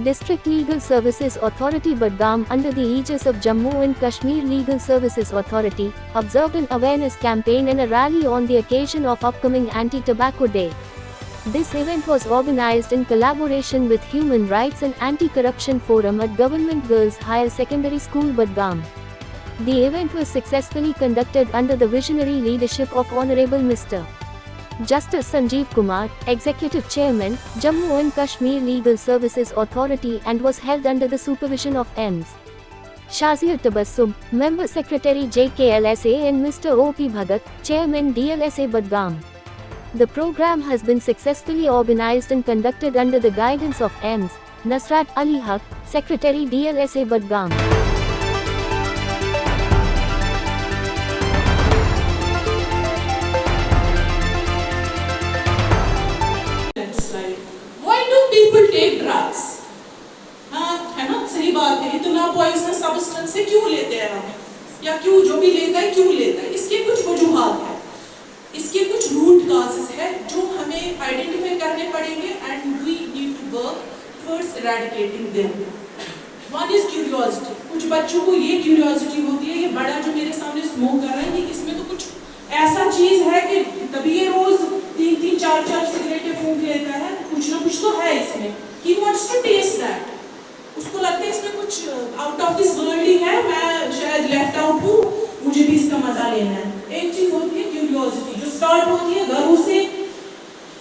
District Legal Services Authority Budgam, under the aegis of Jammu and Kashmir Legal Services Authority, observed an awareness campaign and a rally on the occasion of upcoming Anti-Tobacco Day. This event was organized in collaboration with Human Rights and Anti-Corruption Forum at Government Girls Higher Secondary School Budgam. The event was successfully conducted under the visionary leadership of Honorable Mr. Justice Sanjeev Kumar, Executive Chairman, Jammu and Kashmir Legal Services Authority, and was held under the supervision of Ms. Shazia Tabassum, Member Secretary JKLSA, and Mr. O.P. Bhagat, Chairman DLSA Budgam. The program has been successfully organized and conducted under the guidance of Ms. Nasrat Ali Haq, Secretary DLSA Budgam. Take drugs, हाँ है ना, सही बात है। इतना poisonous substance से क्यों लेते हैं हम, या क्यों जो भी लेता है क्यों लेता है? इसके कुछ वजूहात है, इसके कुछ रूट कॉजेस है जो हमें आइडेंटिफाई करने पड़ेंगे and we need to work towards eradicating them. One is curiosity. कुछ बच्चों को ये क्यूरियोसिटी होती है, ये बड़ा जो मेरे सामने स्मोक कर रहा है, ये इसमें तो कुछ ऐसा चीज है कि तभी ये रोज 3-3, 4-4 सिगरेटें फूंक लेता है, कुछ ना कुछ तो है इसमें। He wants to taste that. उसको लगता है इसमें कुछ आउट ऑफ दिस वर्ल्ड ही है, मैं शायद लेफ्ट आउट हूँ, मुझे भी इसका मजा लेना है। एक चीज होती है क्यूरियोसिटी जो स्टार्ट होती है घरों से,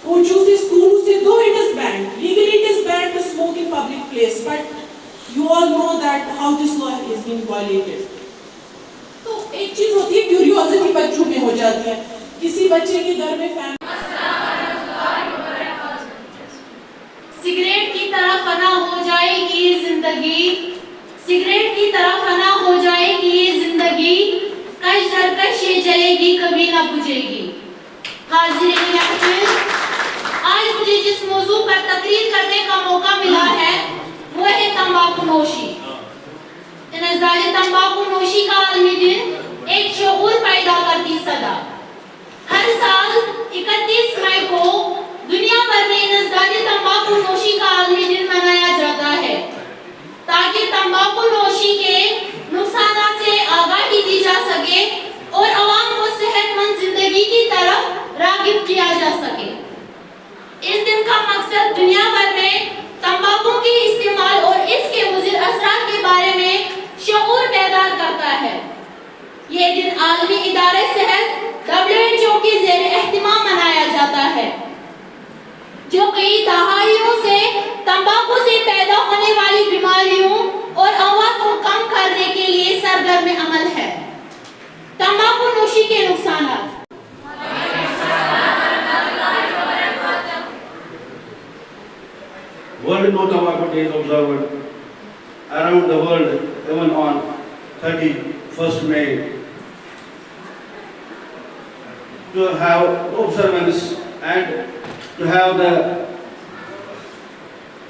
कोचों से, स्कूलों से। Though it is banned, legally it is banned to smoke in public place, but you all know that how this law is being violated. तो एक चीज होती है क्यूरियोसिटी बच्चों में हो जाती है। किसी बच्चे के घर में सिगरेट की तरह फना हो जाएगी ये जिंदगी, सिगरेट की तरह फना हो जाएगी ये जिंदगी, कश दर कश ये जलेगी कभी ना बुझेगी। हाजिरीन महफिल, आज मुझे जिस मौजू पर तकरीर करने का मौका मिला है वो है तंबाकू नोशी। इंतज़ार तंबाकू नोशी का आलमी दिन एक शऊर पैदा करती सदा। हर साल 31 मई को दुनिया भर में इंतज़ार तंबाकू नोशी का आलमी दिन मनाया जाता है, ताकि तंबाकू नोशी के नुकसानात से आगाही दी जा सके और आवाम को सेहतमंद जिंदगी की तरफ रागिब किया जा सके। इस दिन का मकसद दुनिया भर में तंबाकू के इस्तेमाल और इसके मुज़िर असरात के बारे में शऊर पैदा करता है। ये दिन आलमी इदारे सेहत WHO के ज़ेर एहतिमाम मनाया जाता है, जो कई दहाइयों से तंबाकू से पैदा होने वाली बीमारियों और अमवात को कम करने के लिए सरगर्म अमल है। तंबाकू नोशी के नुकसानात। World No Tobacco Day is observed around the world even on 31st May. To have observance and to have the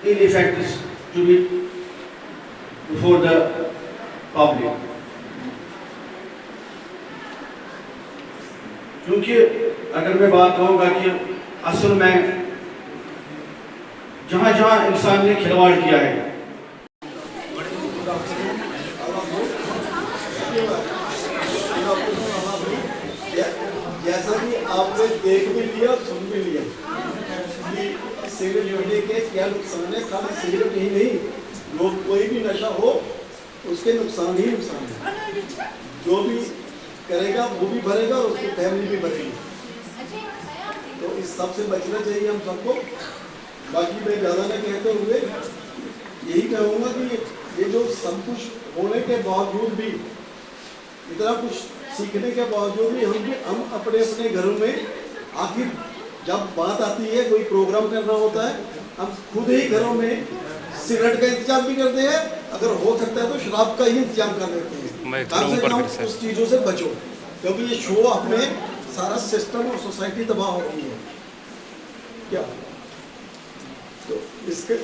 ill effects to be before the public. क्योंकि अगर मैं बात कहूँगा कि असल में जहाँ जहाँ इंसान ने खिलवाड़ किया है, जैसा कि आपने देख भी लिया, सुन भी लिया कि सिगरेट पीने के क्या नुकसान है। खाली सिगरेट ही नहीं, लोग कोई भी नशा हो उसके नुकसान ही नुकसान है। जो भी करेगा वो भी भरेगा और उसकी फैमिली भी भरेगी। तो इस सब से बचना चाहिए हम सबको। बाकी मैं ज़्यादा न कहते हुए यही कहूँगा कि ये जो सब कुछ होने के बावजूद भी, इतना कुछ सीखने के बावजूद भी हम अपने अपने घरों में, आखिर जब बात आती है कोई प्रोग्राम करना होता है, हम खुद ही घरों में सिगरेट का इंतजाम भी करते हैं, अगर हो सकता है तो शराब का ही इंतजाम कर देते हैं। कम से कम उस चीज़ों से बचो, क्योंकि ये शो अपने सारा सिस्टम और सोसाइटी तबाह हो रही है। क्या तो इसके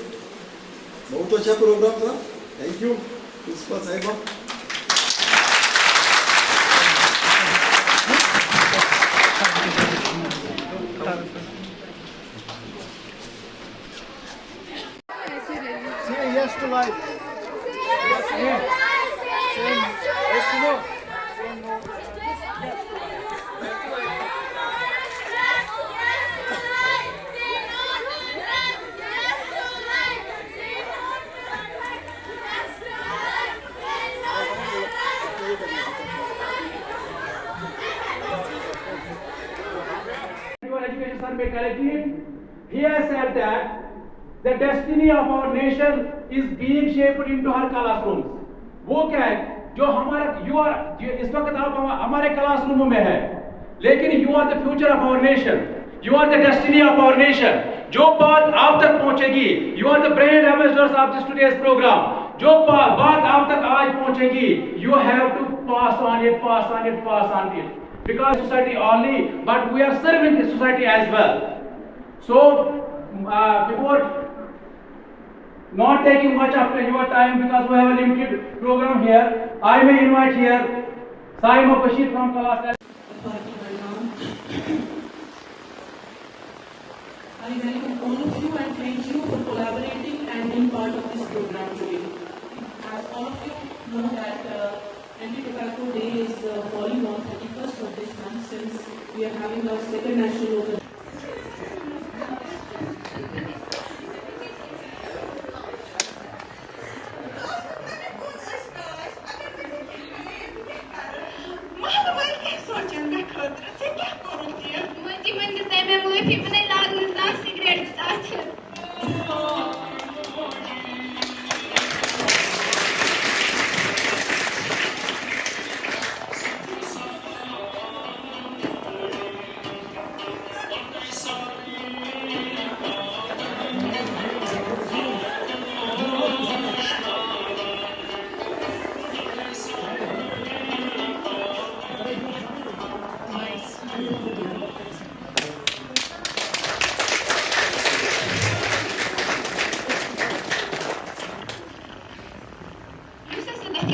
बहुत अच्छा प्रोग्राम था। थैंक यू प्रिंसिपल साहिबा। yes to life. Say yes to no. Say no. Yes to life. Education Survey collected, he has said that the destiny of our nation is being shaped into her classrooms. वो क्या है जो हमारा इस वक्त आप हमारे क्लासरूम में है, लेकिन you are the future of our nation, you are the destiny of our nation. जो बात आप तक पहुंचेगी, you are the brand ambassadors of this today's program. जो बात आप तक आज पहुंचेगी, you have to pass on it. Because society only, but we are serving the society as well. So, before not taking much of your time, because we have a limited program here, I may invite here Saima Bashir from Kalas. I welcome all of you and thank you for collaborating and being part of this program today. As all of you know that Anti-Tobacco Day is falling on 31st of this month, since we are having our second national open.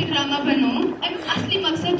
Drama बनूं, असली मकसद